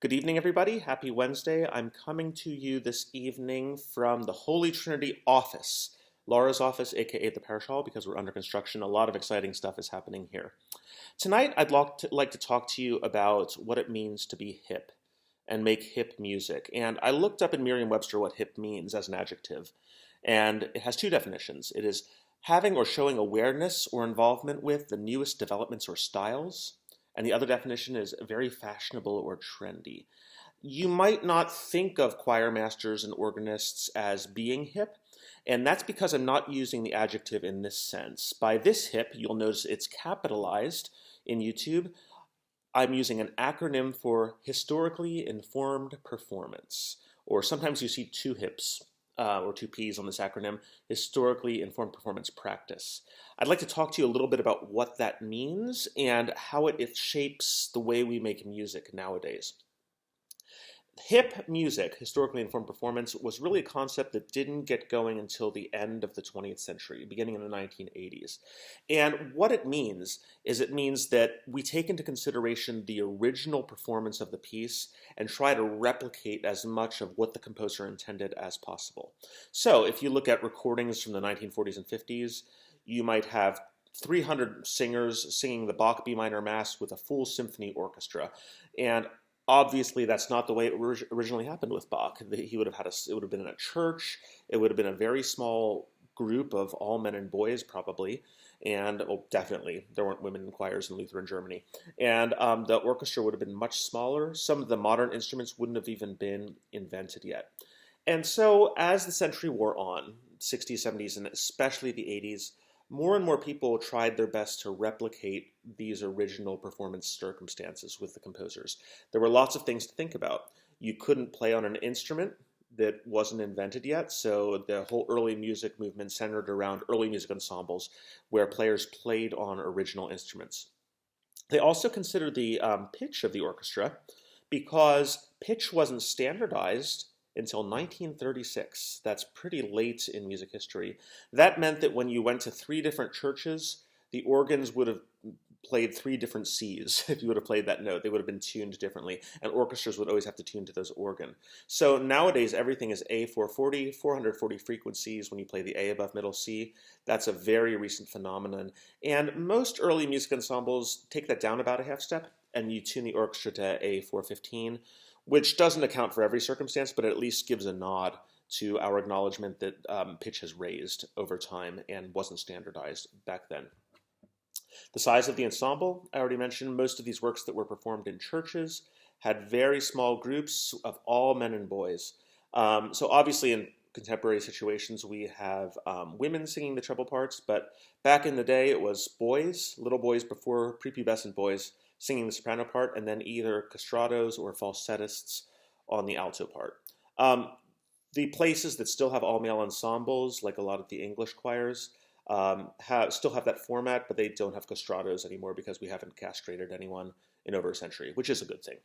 Good evening, everybody. Happy Wednesday. I'm coming to you this evening from the Holy Trinity office, Laura's office, aka the Parish Hall, because we're under construction. A lot of exciting stuff is happening here. Tonight, I'd like to talk to you about what it means to be hip and make hip music. And I looked up in Merriam-Webster what hip means as an adjective, and it has two definitions. It is having or showing awareness or involvement with the newest developments or styles, and the other definition is very fashionable or trendy. You might not think of choir masters and organists as being hip, and that's because I'm not using the adjective in this sense. By this hip, you'll notice it's capitalized in YouTube. I'm using an acronym for historically informed performance, or sometimes you see two hips or two P's on this acronym, historically informed performance practice. I'd like to talk to you a little bit about what that means and how it shapes the way we make music nowadays. Hip music, historically informed performance, was really a concept that didn't get going until the end of the 20th century, beginning in the 1980s. And what it means is it means that we take into consideration the original performance of the piece and try to replicate as much of what the composer intended as possible. So if you look at recordings from the 1940s and 50s, you might have 300 singers singing the Bach B minor Mass with a full symphony orchestra. And obviously, that's not the way it originally happened with Bach. He would have had it would have been in a church. It would have been a very small group of all men and boys, probably, and definitely there weren't women in choirs in Lutheran Germany. And the orchestra would have been much smaller. Some of the modern instruments wouldn't have even been invented yet. And so, as the century wore on, 60s, 70s, and especially the 80s, more and more people tried their best to replicate these original performance circumstances with the composers. There were lots of things to think about. You couldn't play on an instrument that wasn't invented yet, so the whole early music movement centered around early music ensembles where players played on original instruments. They also considered the pitch of the orchestra because pitch wasn't standardized until 1936. That's pretty late in music history. That meant that when you went to three different churches, the organs would have played three different C's. If you would have played that note, they would have been tuned differently, and orchestras would always have to tune to those organ. So nowadays, everything is A440, 440 frequencies when you play the A above middle C. That's a very recent phenomenon. And most early music ensembles take that down about a half step, and you tune the orchestra to A415, which doesn't account for every circumstance, but at least gives a nod to our acknowledgement that pitch has raised over time and wasn't standardized back then. The size of the ensemble, I already mentioned, most of these works that were performed in churches had very small groups of all men and boys. So obviously in contemporary situations we have women singing the treble parts, but back in the day it was boys, little boys before prepubescent boys, singing the soprano part, and then either castratos or falsettists on the alto part. The places that still have all-male ensembles, like a lot of the English choirs, still have that format, but they don't have castratos anymore because we haven't castrated anyone in over a century, which is a good thing.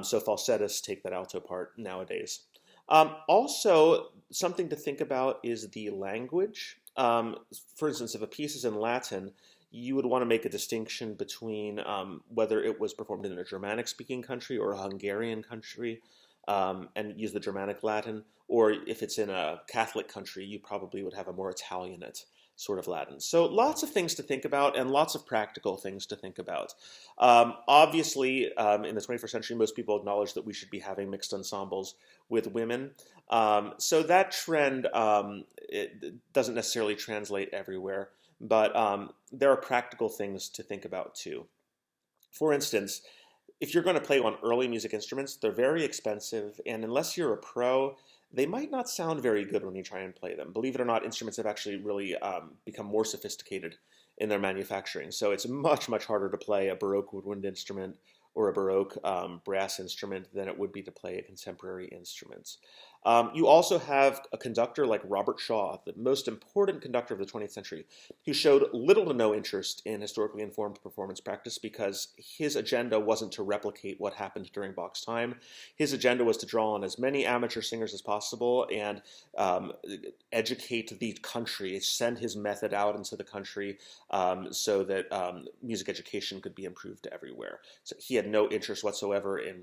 So falsettists take that alto part nowadays. Also, something to think about is the language. For instance, if a piece is in Latin, you would want to make a distinction between whether it was performed in a Germanic-speaking country or a Hungarian country, and use the Germanic Latin, or if it's in a Catholic country, you probably would have a more Italianate sort of Latin. So lots of things to think about and lots of practical things to think about. Obviously, in the 21st century, most people acknowledge that we should be having mixed ensembles with women. So that trend it doesn't necessarily translate everywhere, but there are practical things to think about too. For instance, if you're going to play on early music instruments, they're very expensive, and unless you're a pro, they might not sound very good when you try and play them. Believe it or not, instruments have actually really become more sophisticated in their manufacturing. So it's much, much harder to play a Baroque woodwind instrument or a Baroque brass instrument than it would be to play a contemporary instrument. You also have a conductor like Robert Shaw, the most important conductor of the 20th century, who showed little to no interest in historically informed performance practice because his agenda wasn't to replicate what happened during Bach's time. His agenda was to draw on as many amateur singers as possible and educate the country, send his method out into the country so that music education could be improved everywhere. So he had no interest whatsoever in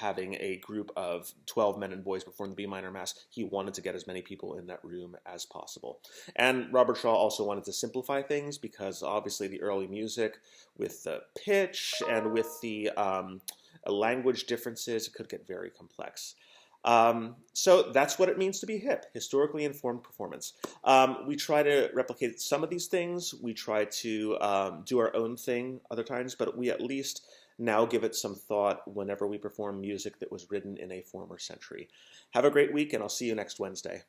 having a group of 12 men and boys perform the B minor Mass. He wanted to get as many people in that room as possible. And Robert Shaw also wanted to simplify things because obviously the early music with the pitch and with the language differences, it could get very complex. So that's what it means to be hip, historically informed performance. We try to replicate some of these things. We try to do our own thing other times, but we at least now give it some thought whenever we perform music that was written in a former century. Have a great week, and I'll see you next Wednesday.